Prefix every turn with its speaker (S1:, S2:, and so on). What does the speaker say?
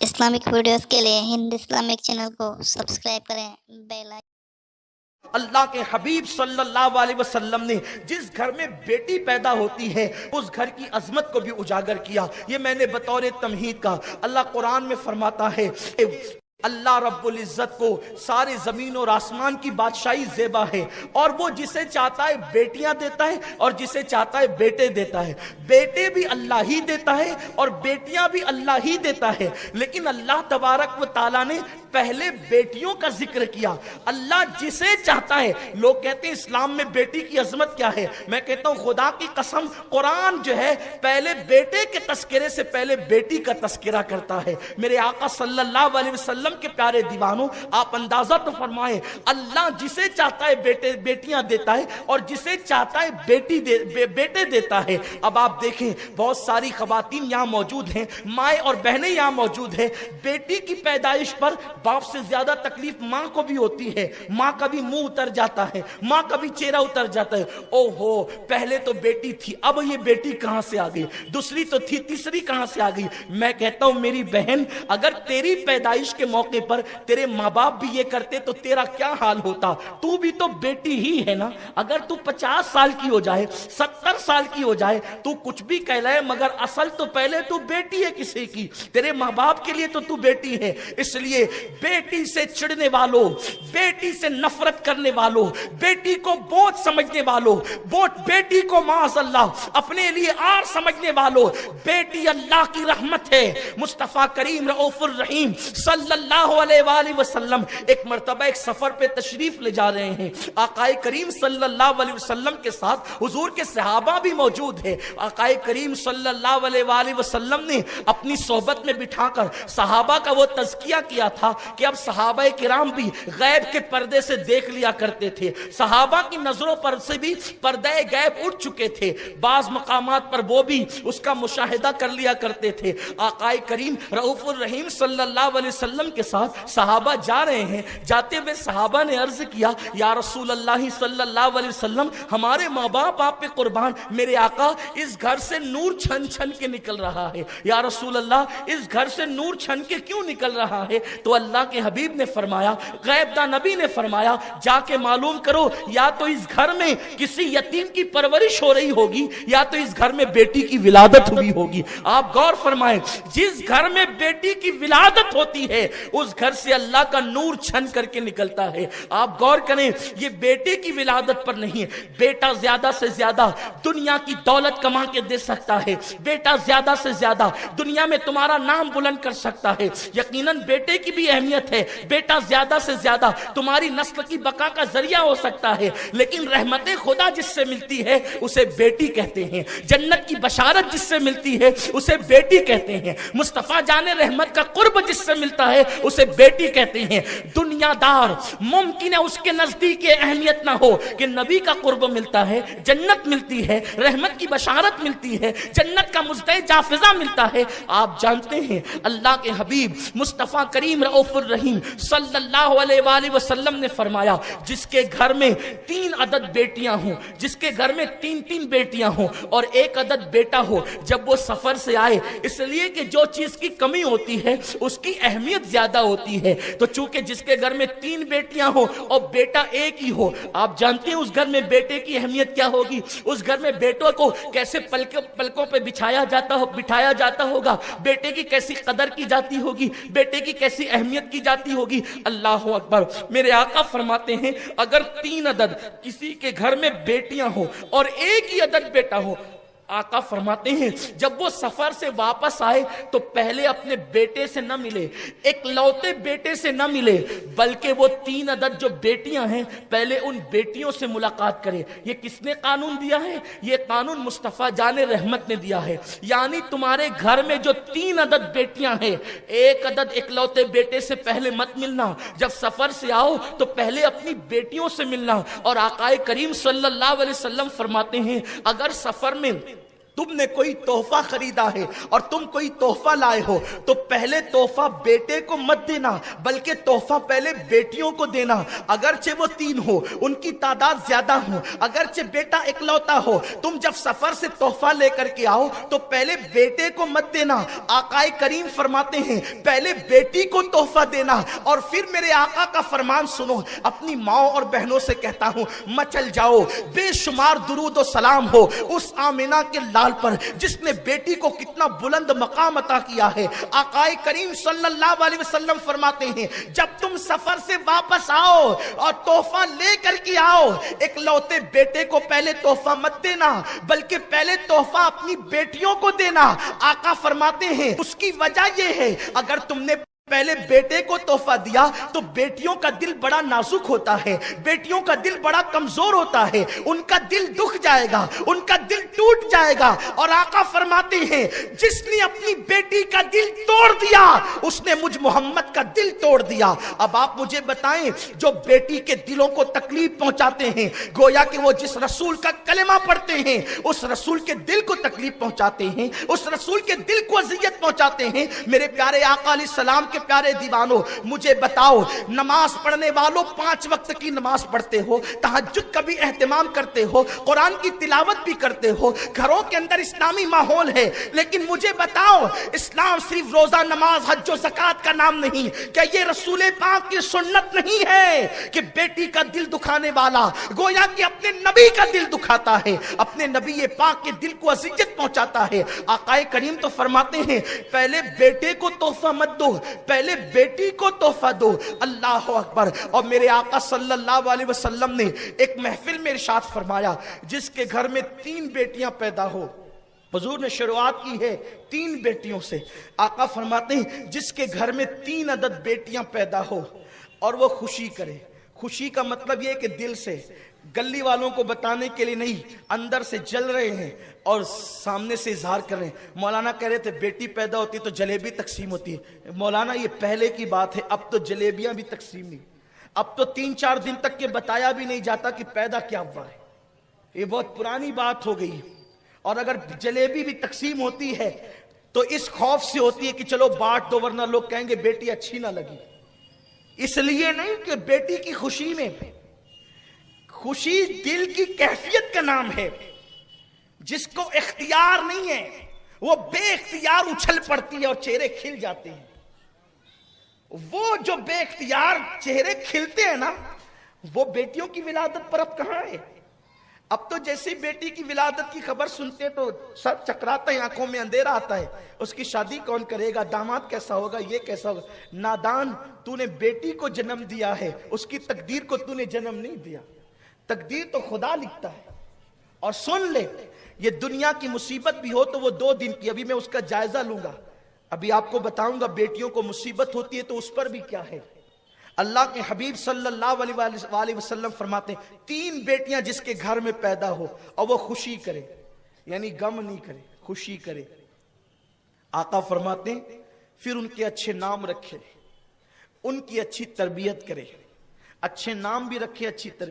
S1: Islamic videos کے لیے ہند Islamic channel کو سبسکرائب کریں، بیل آئیکن۔
S2: اللہ کے حبیب صلی اللہ علیہ وسلم نے جس گھر میں بیٹی پیدا ہوتی ہے اس گھر کی عظمت کو بھی اجاگر کیا۔ یہ میں نے بطور تمہید کا، اللہ قرآن میں فرماتا ہے اللہ رب العزت کو سارے زمین اور آسمان کی بادشاہی زیبا ہے، اور وہ جسے چاہتا ہے بیٹیاں دیتا ہے اور جسے چاہتا ہے بیٹے دیتا ہے۔ بیٹے بھی اللہ ہی دیتا ہے اور بیٹیاں بھی اللہ ہی دیتا ہے، لیکن اللہ تبارک و تعالیٰ نے پہلے بیٹیوں کا ذکر کیا۔ اللہ جسے چاہتا ہے، لوگ کہتے ہیں اسلام میں بیٹی کی عظمت کیا ہے، میں کہتا ہوں خدا کی قسم قرآن جو ہے پہلے بیٹے کے تذکرے سے پہلے بیٹی کا تذکرہ کرتا ہے۔ میرے آقا صلی اللہ علیہ وسلم کے پیارے دیوانوں، آپ اندازہ تو فرمائیں، اللہ جسے چاہتا ہے بیٹیاں دیتا ہے اور جسے چاہتا ہے بیٹے دیتا ہے۔ اب آپ دیکھیں بہت ساری خواتین یہاں موجود ہیں، مائیں اور بہنیں یہاں موجود ہیں۔ بیٹی کی پیدائش پر باپ سے زیادہ تکلیف ماں کو بھی ہوتی ہے۔ ماں کا بھی منہ اتر جاتا ہے، ماں کا بھی چہرہ اتر جاتا ہے۔ او ہو، پہلے تو بیٹی تھی، اب یہ بیٹی کہاں سے آ گئی؟ دوسری تو تھی، تیسری کہاں سے آ گئی؟ میں کہتا ہوں میری بہن، اگر تیری پیدائش کے موقع پر تیرے ماں باپ بھی یہ کرتے تو تیرا کیا حال ہوتا؟ تو بھی تو بیٹی ہی ہے نا۔ اگر تو 50 سال کی ہو جائے، 70 سال کی ہو جائے، تو کچھ بھی کہلائے، مگر اصل تو پہلے تو بیٹی ہے کسی کی، تیرے ماں باپ کے لیے تو بیٹی ہے۔ اس لیے بیٹی سے چڑھنے والوں، بیٹی سے نفرت کرنے والوں، بیٹی کو بوجھ سمجھنے والوں، بیٹی کو معاذ اللہ اپنے لیے آر سمجھنے والوں، بیٹی اللہ کی رحمت ہے۔ مصطفیٰ کریم رؤوف الرحیم صلی اللہ علیہ وآلہ وسلم ایک مرتبہ ایک سفر پہ تشریف لے جا رہے ہیں۔ آقا کریم صلی اللہ علیہ وسلم کے ساتھ حضور کے صحابہ بھی موجود ہیں۔ آقا کریم صلی اللہ علیہ وآلہ وسلم نے اپنی صحبت میں بٹھا کر صحابہ کا وہ تذکیہ کیا تھا کہ اب صحابہ کرام بھی غیب کے پردے سے دیکھ لیا کرتے تھے۔ صحابہ کی نظروں پر سے بھی پردے غیب اٹھ چکے تھے، بعض مقامات پر وہ بھی اس کا مشاہدہ کر لیا کرتے تھے۔ آقا کریم رؤوف الرحیم صلی اللہ علیہ وسلم کے ساتھ صحابہ جا رہے ہیں۔ جاتے ہوئے صحابہ نے عرض کیا، یا رسول اللہ صلی اللہ علیہ وسلم، ہمارے ماں باپ آپ پہ قربان، میرے آقا اس گھر سے نور چھن چھن کے نکل رہا ہے۔ یا رسول اللہ، اس گھر سے نور چھن کے کیوں نکل رہا ہے؟ تو اللہ کے حبیب نے فرمایا، غیب داں نبی نے فرمایا، جا کے معلوم کرو، یا تو اس گھر میں کسی یتیم کی پرورش ہو رہی ہوگی یا تو اس گھر میں بیٹی کی ولادت ہوئی ہوگی۔ آپ غور فرمائیں، جس گھر میں بیٹی کی ولادت ہوتی ہے اس گھر سے اللہ کا نور چھن کر کے نکلتا ہے۔ آپ غور کریں، یہ بیٹے کی ولادت پر نہیں ہے۔ بیٹا زیادہ سے زیادہ دنیا کی دولت کما کے دے سکتا ہے، بیٹا زیادہ سے زیادہ دنیا میں تمہارا نام بلند کر سکتا ہے، یقیناً بیٹے کی بھی اہمیت ہے۔ بیٹا زیادہ سے زیادہ تمہاری نسل کی بقا کا ذریعہ ہو سکتا ہے، لیکن رحمت خدا جس سے ملتی ہے اسے بیٹی کہتے ہیں۔ جنت کی بشارت جس سے ملتی ہے اسے بیٹی کہتے ہیں۔ مصطفیٰ جان رحمت کا قرب جس سے ملتا ہے اسے بیٹی کہتے ہیں۔ دنیا دار ممکن ہے اس کے نزدیک اہمیت نہ ہو کہ نبی کا قرب ملتا ہے، جنت ملتی ہے، رحمت کی بشارت ملتی ہے، جنت کا مزدہ جافزہ ملتا ہے۔ آپ جانتے ہیں اللہ کے حبیب مصطفیٰ کریم رؤوف الرحیم صلی اللہ علیہ وآلہ وسلم نے فرمایا، جس کے گھر میں 3 عدد بیٹیاں ہوں، جس کے گھر میں 3 بیٹیاں ہوں اور 1 عدد بیٹا ہو، جب وہ سفر سے آئے، اس لیے کہ جو چیز کی کمی ہوتی ہے اس کی اہمیت زیادہ ہوتی ہے، تو چونکہ جس کے گھر میں 3 بیٹیاں ہو اور بیٹا 1 ہی ہو، آپ جانتے ہیں اس گھر میں بیٹے کی اہمیت کیا ہوگی؟ اس گھر میں بیٹوں کو کیسے پلکوں پہ بٹھایا جاتا ہوگا، بیٹے کی کیسی قدر کی جاتی ہوگی، بیٹے کی کیسی اہمیت کی جاتی ہوگی۔ اللہ اکبر۔ میرے آقا فرماتے ہیں اگر 3 عدد کسی کے گھر میں بیٹیاں ہوں اور 1 ہی عدد بیٹا ہو، آقا فرماتے ہیں جب وہ سفر سے واپس آئے تو پہلے اپنے بیٹے سے نہ ملے، ایک لوتے بیٹے سے نہ ملے، بلکہ وہ 3 عدد جو بیٹیاں ہیں پہلے ان بیٹیوں سے ملاقات کرے۔ یہ کس نے قانون دیا ہے؟ یہ قانون مصطفیٰ جان رحمت نے دیا ہے۔ یعنی تمہارے گھر میں جو 3 عدد بیٹیاں ہیں، 1 عدد ایک لوتے بیٹے سے پہلے مت ملنا، جب سفر سے آؤ تو پہلے اپنی بیٹیوں سے ملنا۔ اور آقا کریم صلی اللہ علیہ وسلم فرماتے ہیں اگر سفر میں تم نے کوئی تحفہ خریدا ہے اور تم کوئی تحفہ لائے ہو تو پہلے تحفہ بیٹے کو مت دینا بلکہ تحفہ پہلے بیٹیوں کو دینا، اگرچہ وہ 3 ہو، ان کی تعداد زیادہ ہو، اگرچہ بیٹا اکلوتا ہو، تم جب سفر سے تحفہ لے کر کے آؤ تو پہلے بیٹے کو مت دینا۔ آقا کریم فرماتے ہیں پہلے بیٹی کو تحفہ دینا، اور پھر میرے آقا کا فرمان سنو، اپنی ماں اور بہنوں سے کہتا ہوں مچل جاؤ، بے شمار درود و سلام ہو اس آمنہ کے لال پر جس نے بیٹی کو کتنا بلند مقام عطا کیا ہے۔ آقا کریم صلی اللہ علیہ وسلم فرماتے ہیں جب تم سفر سے واپس آؤ اور تحفہ لے کر کے آؤ، ایک لوتے بیٹے کو پہلے تحفہ مت دینا بلکہ پہلے تحفہ اپنی بیٹیوں کو دینا۔ آقا فرماتے ہیں اس کی وجہ یہ ہے اگر تم نے پہلے بیٹے کو تحفہ دیا تو بیٹیوں کا دل بڑا نازک ہوتا ہے، بیٹیوں کا دل بڑا کمزور ہوتا ہے، ان کا دل دکھ جائے گا، ان کا دل ٹوٹ جائے گا۔ اور آقا فرماتے ہیں جس نے اپنی بیٹی کا دل توڑ دیا اس نے مجھ محمد کا دل توڑ دیا۔ اب آپ مجھے بتائیں جو بیٹی کے دلوں کو تکلیف پہنچاتے ہیں، گویا کہ وہ جس رسول کا کلمہ پڑھتے ہیں اس رسول کے دل کو تکلیف پہنچاتے ہیں، اس رسول کے دل کو اذیت پہنچاتے ہیں۔ میرے پیارے آقا علیہ السلام کے پیارے دیوانوں مجھے بتاؤ، نماز پڑھنے والوں 5 وقت کی نماز پڑھتے ہو، تہجد کا بھی اہتمام کرتے ہو، قرآن کی تلاوت بھی کرتے ہو، گھروں کے اندر اسلامی ماحول ہے، لیکن مجھے بتاؤ اسلام صرف روزہ نماز حج و زکوٰۃ کا نام نہیں، کیا یہ رسول پاک کی سنت نہیں ہے کہ بیٹی کا دل دکھانے والا گویا کہ اپنے نبی کا دل دکھاتا ہے، اپنے نبی پاک کے دل کو اذیت پہنچاتا ہے۔ آقا کریم تو فرماتے ہیں پہلے بیٹے کو تحفہ مت دو، پہلے بیٹی کو تحفہ دو۔ اللہ اکبر۔ اور میرے آقا صلی اللہ علیہ وسلم نے ایک محفل میں ارشاد فرمایا جس کے گھر میں 3 بیٹیاں پیدا ہو، حضور نے شروعات کی ہے 3 بیٹیوں سے۔ آقا فرماتے ہیں جس کے گھر میں 3 عدد بیٹیاں پیدا ہو اور وہ خوشی کرے۔ خوشی کا مطلب یہ کہ دل سے، گلی والوں کو بتانے کے لیے نہیں، اندر سے جل رہے ہیں اور سامنے سے اظہار کر رہے ہیں۔ مولانا کہہ رہے تھے بیٹی پیدا ہوتی تو جلیبی تقسیم ہوتی ہے۔ مولانا یہ پہلے کی بات ہے، اب تو جلیبیاں بھی تقسیم نہیں، اب تو 3-4 دن تک یہ بتایا بھی نہیں جاتا کہ پیدا کیا ہوا ہے، یہ بہت پرانی بات ہو گئی۔ اور اگر جلیبی بھی تقسیم ہوتی ہے تو اس خوف سے ہوتی ہے کہ چلو بانٹ دو ورنہ لوگ کہیں گے بیٹی اچھی نہ لگی، اس لیے نہیں کہ بیٹی کی خوشی میں، خوشی دل کی کیفیت کا نام ہے، جس کو اختیار نہیں ہے وہ بے اختیار اچھل پڑتی ہے اور چہرے کھل جاتے ہیں۔ وہ جو بے اختیار چہرے کھلتے ہیں نا وہ بیٹیوں کی ولادت پر اب کہاں ہے؟ اب تو جیسی بیٹی کی ولادت کی خبر سنتے تو سر چکراتا ہے، آنکھوں میں اندھیرا آتا ہے، اس کی شادی کون کرے گا، داماد کیسا ہوگا، یہ کیسا ہوگا۔ نادان، تو نے بیٹی کو جنم دیا ہے، اس کی تقدیر کو تو نے جنم نہیں دیا، تقدیر تو خدا لکھتا ہے۔ اور سن لے، یہ دنیا کی مصیبت بھی ہو تو وہ 2 دن کی، ابھی میں اس کا جائزہ لوں گا، ابھی آپ کو بتاؤں گا بیٹیوں کو مصیبت ہوتی ہے تو اس پر بھی کیا ہے۔ اللہ کے حبیب صلی اللہ علیہ وسلم فرماتے ہیں 3 بیٹیاں جس کے گھر میں پیدا ہو اور وہ خوشی کرے، یعنی غم نہیں کرے، خوشی کرے۔ آقا فرماتے ہیں پھر ان کے اچھے نام رکھے، ان کی اچھی تربیت کرے، اچھے نام بھی رکھے، اچھی تربیت